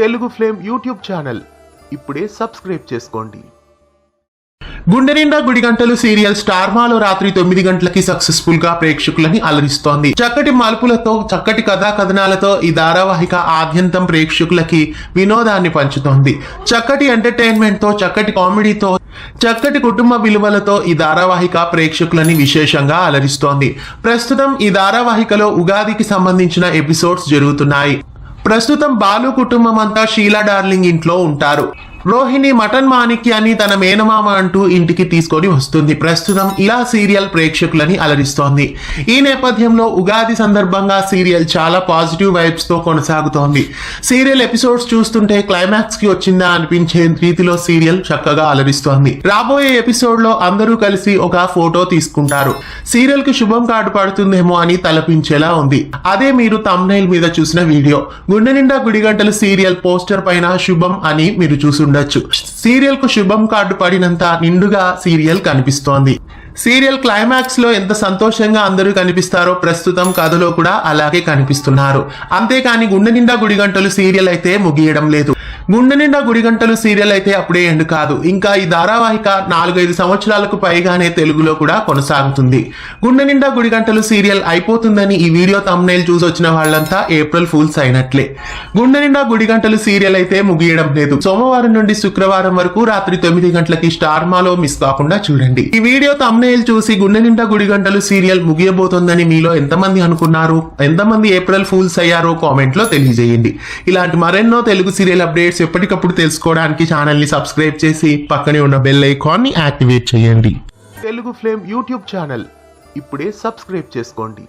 Telugu flame YouTube channel ఇప్పుడే subscribe చేసుకోండి. గుండె నిండా గుడి గంటలు సీరియల్ స్టార్ మాలో రాత్రి 9 గంటలకి సక్సెస్ఫుల్ గా ప్రేక్షకులని అలరిస్తోంది. చక్కటి మలుపులతో, చక్కటి కథా కథనాలతో ఈ ధారావాహిక ఆద్యంతం ప్రేక్షకులకి వినోదాన్ని పంచుతోంది. చక్కటి ఎంటర్టైన్మెంట్ తో, చక్కటి కామెడీతో, చక్కటి కుటుంబ విలువలతో ఈ ధారావాహిక ప్రేక్షకులని విశేషంగా అలరిస్తోంది. ప్రస్తుతం ఈ ధారావాహికలో ఉగాదికి సంబంధించిన ఎపిసోడ్స్ జరుగుతున్నాయి. ప్రస్తుతం బాలు కుటుంబం అంతా షీలా డార్లింగ్ ఇంట్లో ఉంటారు. రోహిణి మటన్ మాణిక్యాన్ని తన మేనమామ అంటూ ఇంటికి తీసుకొని వస్తుంది. ప్రస్తుతం ఇలా సీరియల్ ప్రేక్షకులని అలరిస్తోంది. ఈ నేపథ్యంలో ఉగాది సందర్భంగా సీరియల్ చాలా పాజిటివ్ వైబ్స్ తో కొనసాగుతోంది. సీరియల్ ఎపిసోడ్స్ చూస్తుంటే క్లైమాక్స్ కి వచ్చిందా అనిపించే రీతిలో సీరియల్ చక్కగా అలరిస్తోంది. రాబోయే ఎపిసోడ్ లో అందరూ కలిసి ఒక ఫోటో తీసుకుంటారు. సీరియల్ కి శుభం కార్డు పడుతుందేమో అని తలపించేలా ఉంది. అదే మీరు థంబ్నెయిల్ మీద చూసిన వీడియో. గుండె నిండా గుడిగంటలు సీరియల్ పోస్టర్ పైన శుభం అని మీరు చూసి సీరియల్ కు శుభం కార్డు పడినంత నిండుగా సీరియల్ కనిపిస్తోంది. సీరియల్ క్లైమాక్స్ లో ఎంత సంతోషంగా అందరూ కనిపిస్తారో ప్రస్తుతం కథలో కూడా అలాగే కనిపిస్తున్నారు. అంతేకాని గుండె నిండా గుడిగంటలు సీరియల్ అయితే ముగియడం లేదు. గుండె నిండా గుడిగంటలు సీరియల్ అయితే అప్పుడే ఎండ్ కాదు. ఇంకా ఈ ధారావాహిక 4-5 సంవత్సరాలకు పైగానే తెలుగులో కూడా కొనసాగుతుంది. గుండె నిండా గుడిగంటలు సీరియల్ అయిపోతుందని ఈ వీడియో థంబ్నెయిల్ చూసి వచ్చిన వాళ్ళంతా ఏప్రిల్ ఫూల్స్ అయినట్లే. గుండె నిండా గుడిగంటలు సీరియల్ అయితే ముగియడం లేదు. సోమవారం నుండి శుక్రవారం వరకు రాత్రి 9 గంటలకి స్టార్ మాలో మిస్ కాకుండా చూడండి. ఈ వీడియో థంబ్నెయిల్ చూసి గుండె నిండా గుడిగంటలు సీరియల్ ముగియబోతోందని మీలో ఎంతమంది అనుకున్నారు, ఎంతమంది ఏప్రిల్ ఫూల్స్ అయ్యారో కామెంట్ లో తెలియజేయండి. ఇలాంటి మరెన్నో తెలుగు సీరియల్ అప్డేట్స్ ఎప్పటికప్పుడు తెలుసుకోవడానికి ఛానల్ ని సబ్స్క్రైబ్ చేసి పక్కనే ఉన్న బెల్ ఐకాన్ ని యాక్టివేట్ చేయండి. తెలుగు ఫ్లేమ్ యూట్యూబ్ ఛానల్ ఇప్పుడే సబ్స్క్రైబ్ చేసుకోండి.